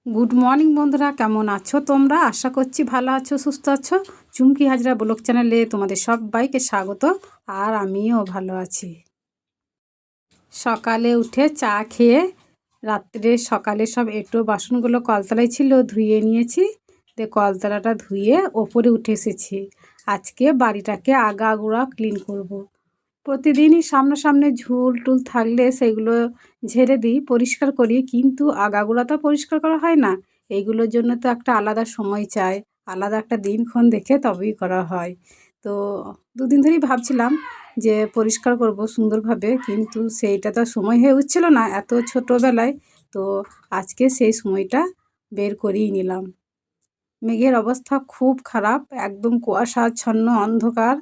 Good morning বন্ধুরা, কেমন আছো তোমরা? আশা করছি ভালো আছো, সুস্থ আছো। চুমকি হাজরা ব্লগ চ্যানেলে তোমাদের সবাইকে স্বাগত। আর আমিও ভালো আছি। সকালে উঠে চা খেয়ে রাত্রে সকালে সব একটু বাসনগুলো কলতলায় ছিল, ধুয়ে নিয়েছি। কলতলাটা ধুয়ে ওপরে উঠে এসেছি। আজকে বাড়িটাকে আগাগোড়া ক্লিন করব। প্রতিদিনই সামনে ঝুল টুল থাকলে সেগুলো ঝেড়ে দিই, পরিষ্কার করি, কিন্তু আগাগোড়া তো পরিষ্কার করা হয় না। এইগুলোর জন্য তো একটা আলাদা সময় চাই, আলাদা একটা দিনক্ষণ দেখে তবেই করা হয়। তো দুদিন ধরেই ভাবছিলাম যে পরিষ্কার করব সুন্দরভাবে, কিন্তু সেইটা তো সময় হয়ে উঠছিল না এত ছোটোবেলায়। তো আজকে সেই সময়টা বের করেই নিলাম। মেঘের অবস্থা খুব খারাপ, একদম কুয়াশাচ্ছন্ন অন্ধকার।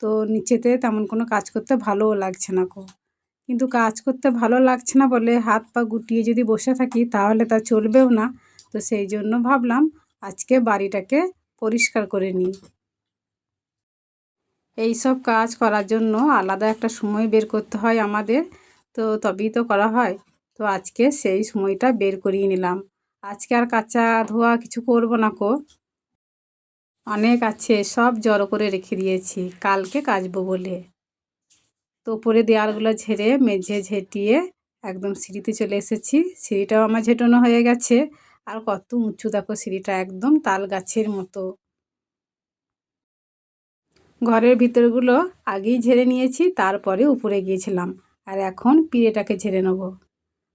তো নিচেতে তেমন কোনো কাজ করতে ভালোও লাগছে না কো। কিন্তু কাজ করতে ভালো লাগছে না বলে হাত পা গুটিয়ে যদি বসে থাকি তাহলে তা চলবেও না। তো সেই জন্য ভাবলাম আজকে বাড়িটাকে পরিষ্কার করে নিই। এই সব কাজ করার জন্য আলাদা একটা সময় বের করতে হয় আমাদের, তো তবেই তো করা হয়। তো আজকে সেই সময়টা বের করিয়ে নিলাম। আজকে আর কাচা ধোয়া কিছু করব না কো। অনেক আছে, সব জড়ো করে রেখে দিয়েছি কালকে কাচবো বলে। তো উপরে দেওয়ালগুলো ঝেড়ে মেঝে ঝেঁটিয়ে একদম সিঁড়িতে চলে এসেছি। সিঁড়িটাও আমার ঝেঁটানো হয়ে গেছে। আর কত উঁচু দেখো সিঁড়িটা, একদম তাল গাছের মতো। ঘরের ভিতরগুলো আগেই ঝেড়ে নিয়েছি, তারপরে উপরে গিয়েছিলাম। আর এখন পিঁড়েটাকে ঝেড়ে নেব।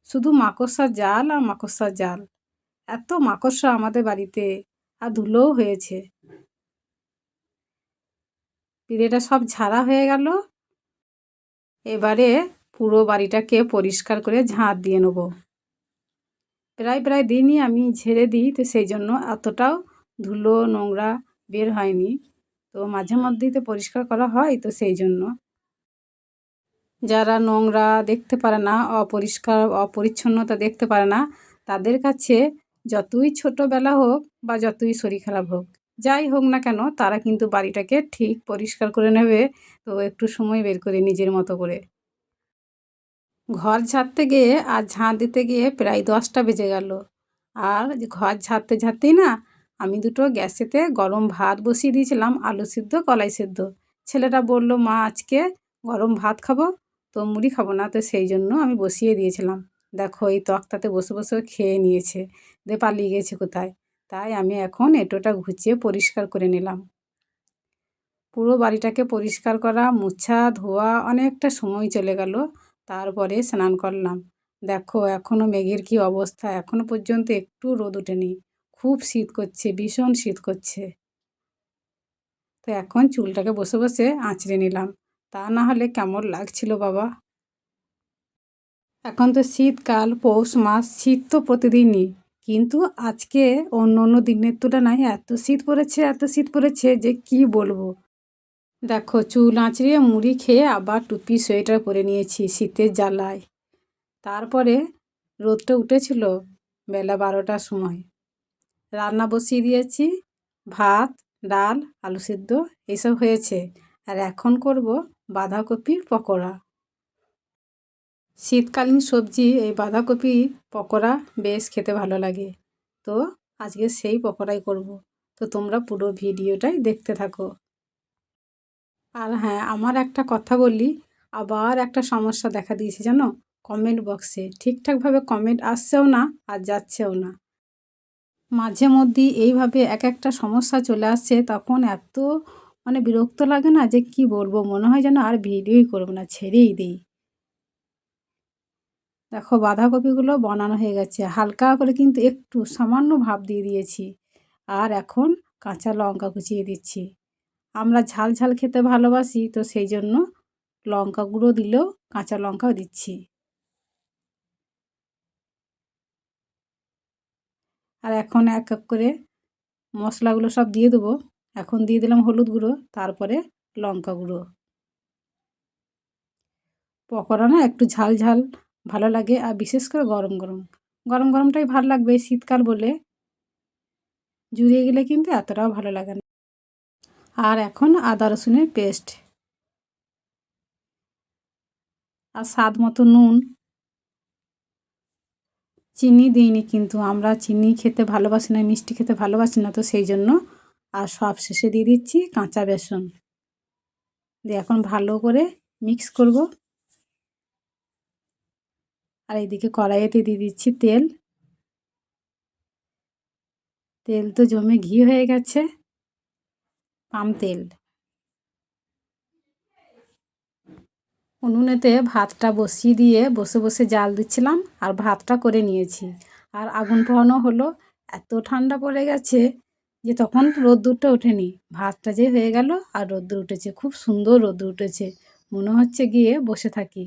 শুধু মাকড়সার জাল আর মাকড়সার জাল। এত মাকড়সা আমাদের বাড়িতে, আর ধুলোও হয়েছে। পিঁড়েটা সব ঝাড়া হয়ে গেল। এবারে পুরো বাড়িটাকে পরিষ্কার করে ঝাঁট দিয়ে নেব। প্রায় দিনই আমি ঝেড়ে দিই, তো সেই জন্য এতটাও ধুলো নোংরা বের হয়নি। তো মাঝে মধ্যেই তো পরিষ্কার করা হয়, তো সেই জন্য। যারা নোংরা দেখতে পারে না, অপরিষ্কার অপরিচ্ছন্নতা দেখতে পারে না, তাদের কাছে যতই ছোটোবেলা হোক বা যতই শরীর খারাপ হোক, যাই হোক না কেন, তারা কিন্তু বাড়িটাকে ঠিক পরিষ্কার করে নেবে। তো একটু সময় বের করে নিজের মতো করে ঘর ঝাড়তে গিয়ে আর ঝাঁট দিতে গিয়ে প্রায় 10টা বেজে গেল। আর ঘর ঝাড়তেই না আমি দুটো গ্যাসেতে গরম ভাত বসিয়ে দিয়েছিলাম, আলু সিদ্ধ কলাই সিদ্ধ। ছেলেটা বলল, মা আজকে গরম ভাত খাবো, তো মুড়ি খাবো না। তো সেই জন্য আমি বসিয়ে দিয়েছিলাম। দেখো এই তক্তাতে বসে বসে খেয়ে নিয়েছে, পালিয়ে গেছে কোথায়। তাই আমি এখন এঁটোটা ঘুচিয়ে পরিষ্কার করে নিলাম। পুরো বাড়িটাকে পরিষ্কার করা, মোছা ধোয়া অনেকটা সময় চলে গেল। তারপরে স্নান করলাম। দেখো এখনও মেঘের কী অবস্থা, এখনও পর্যন্ত একটু রোদ ওঠেনি। খুব শীত করছে, ভীষণ শীত করছে। তো এখন চুলটাকে বসে বসে আঁচড়ে নিলাম, তা না হলে কেমন লাগছিল বাবা। এখন তো শীতকাল, পৌষ মাস, শীত তো প্রতিদিনই। কিন্তু আজকে অন্য অন্য দিনের তুলনায় এত শীত পড়েছে যে কি বলবো। দেখো চুল আঁচড়িয়ে মুড়ি খেয়ে আবার টুপি সোয়েটার পরে নিয়েছি শীতের জ্বালায়। তারপরে রোদটা উঠেছিল বেলা 12টার সময়। রান্না বসিয়ে দিয়েছি, ভাত ডাল আলু সিদ্ধ এইসব হয়েছে। আর এখন করব বাঁধাকপির পকোড়া। শীতকালীন সবজি এই বাঁধাকপি পকোড়া বেশ খেতে ভালো লাগে। তো আজকে সেই পকোড়াই করব। তো তোমরা পুরো ভিডিওটাই দেখতে থাকো। আর হ্যাঁ, আমার একটা কথা বলি, আবার একটা সমস্যা দেখা দিয়েছে জানো। কমেন্ট বক্সে ঠিকঠাকভাবে কমেন্ট আসছেও না আর যাচ্ছেও না। মাঝে মধ্যেই এইভাবে এক একটা সমস্যা চলে আসছে, তখন এত বিরক্ত লাগে না যে কি বলবো, মনে হয় যেন আর ভিডিওই করবো না, ছেড়েই দিই। দেখো বাঁধাকপিগুলো বানানো হয়ে গেছে, হালকা করে কিন্তু একটু সামান্য ভাপ দিয়ে দিয়েছি। আর এখন কাঁচা লঙ্কা কুচিয়ে দিচ্ছি। আমরা ঝাল ঝাল খেতে ভালোবাসি, তো সেই জন্য লঙ্কা গুঁড়ো দিলেও কাঁচা লঙ্কাও দিচ্ছি। আর এখন এক এক করে মশলাগুলো সব দিয়ে দেবো। এখন দিয়ে দিলাম হলুদ গুঁড়ো, তারপরে লঙ্কা গুঁড়ো। পকোড়া না একটু ঝাল ঝাল ভালো লাগে, আর বিশেষ করে গরম গরম। গরম গরমটাই ভালো লাগবে শীতকাল বলে, জুড়িয়ে গেলে কিন্তু এতটাও ভালো লাগে না। আর এখন আদা রসুনের পেস্ট আর স্বাদ মতো নুন। চিনি দিইনি, কিন্তু আমরা চিনি খেতে ভালোবাসি না, মিষ্টি খেতে ভালোবাসি না, তো সেই জন্য। আর সব শেষে দিয়ে দিচ্ছি কাঁচা বেসন দিয়ে এখন ভালো করে মিক্স করব। আর এইদিকে কড়াইতে দিয়ে দিচ্ছি তেল। তেল তো জমে ঘি হয়ে গেছে, পাম তেল। উনুনেতে ভাতটা বসিয়ে দিয়ে বসে বসে জাল দিচ্ছিলাম আর ভাতটা করে নিয়েছি। আর আগুন পোহানো হলো। এত ঠান্ডা পড়ে গেছে যে তখন রোদ্দুরটা ওঠেনি, ভাতটা যে হয়ে গেল আর রোদ্দুর উঠেছে, খুব সুন্দর রোদ্দুর উঠেছে। মনে হচ্ছে গিয়ে বসে থাকি,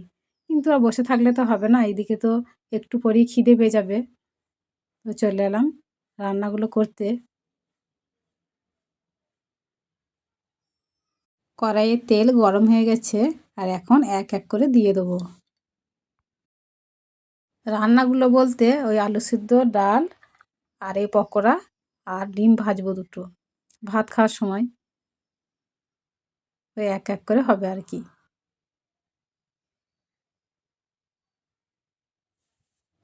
কিন্তু আর বসে থাকলে তো হবে না, এইদিকে তো একটু পরেই খিদে পেয়ে যাবে। তো চলে এলাম রান্নাগুলো করতে। কড়াইয়ে তেল গরম হয়ে গেছে আর এখন এক এক করে দিয়ে দেবো। রান্নাগুলো বলতে ওই আলু সিদ্ধ, ডাল আর এই পকোড়া আর ডিম ভাজবো দুটো, ভাত খাওয়ার সময়। ওই এক এক করে হবে আর কি।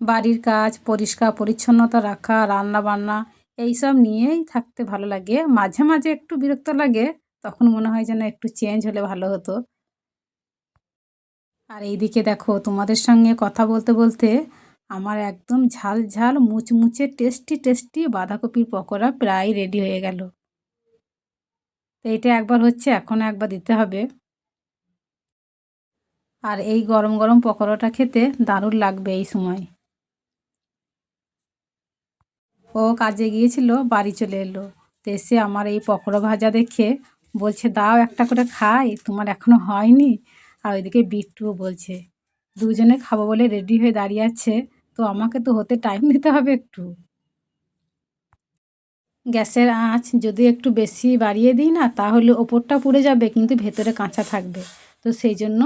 বাড়ির কাজ, পরিষ্কার পরিচ্ছন্নতা রাখা, রান্না বান্না এইসব নিয়েই থাকতে ভালো লাগে। মাঝে মাঝে একটু বিরক্ত লাগে, তখন মনে হয় যেন একটু চেঞ্জ হলে ভালো হতো। আর এইদিকে দেখো, তোমাদের সঙ্গে কথা বলতে বলতে আমার একদম ঝাল ঝাল মুচমুচে টেস্টি টেস্টি বাঁধাকপির পকোড়া প্রায় রেডি হয়ে গেল। তো এটা একবার হচ্ছে, এখন একবার দিতে হবে। আর এই গরম গরম পকোড়াটা খেতে দারুণ লাগবে এই সময়। ও কাজে গিয়েছিল, বাড়ি চলে এলো। তো এসে আমার এই পকোড়া ভাজা দেখে বলছে, দাও একটা করে খাই, তোমার এখনো হয়নি। আর ওইদিকে বিট্টুও বলছে। দুজনে খাবো বলে রেডি হয়ে দাঁড়িয়ে আছে। তো আমাকে তো হতে টাইম দিতে হবে একটু। গ্যাসের আঁচ যদি একটু বেশি বাড়িয়ে দিই না, তাহলে ওপরটা পুড়ে যাবে কিন্তু ভেতরে কাঁচা থাকবে। তো সেই জন্য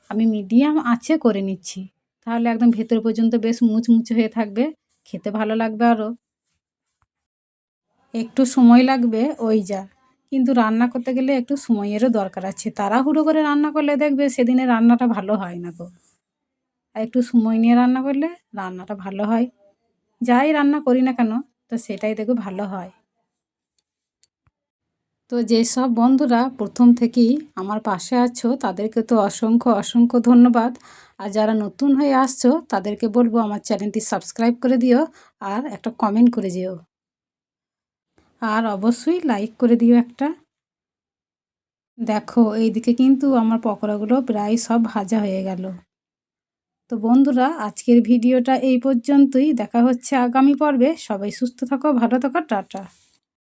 আমি মিডিয়াম আঁচে করে নিচ্ছি, তাহলে একদম ভেতর পর্যন্ত বেশ মুচমুচে হয়ে থাকবে, খেতে ভালো লাগবে আরও। একটু সময় লাগবে ওই যা, কিন্তু রান্না করতে গেলে একটু সময়েরও দরকার আছে। তাড়াহুড়ো করে রান্না করলে দেখবে সেদিনে রান্নাটা ভালো হয় না গো। আর একটু সময় নিয়ে রান্না করলে রান্নাটা ভালো হয়। যাই রান্না করি না কেন, তো সেটাই দেখবে ভালো হয়। তো যেসব বন্ধুরা প্রথম থেকেই আমার পাশে আছো তাদেরকে তো অসংখ্য অসংখ্য ধন্যবাদ। আর যারা নতুন হয়ে আসছো তাদেরকে বলবো আমার চ্যানেলটি সাবস্ক্রাইব করে দিও আর একটা কমেন্ট করে যেও। আর অবশ্যই লাইক করে দিও একটা। দেখো এইদিকে কিন্তু আমার পকোড়াগুলো প্রায় সব ভাজা হয়ে গেল। তো বন্ধুরা, আজকের ভিডিওটা এই পর্যন্তই। দেখা হচ্ছে আগামী পর্বে। সবাই সুস্থ থাকো, ভালো থাকো, টাটা।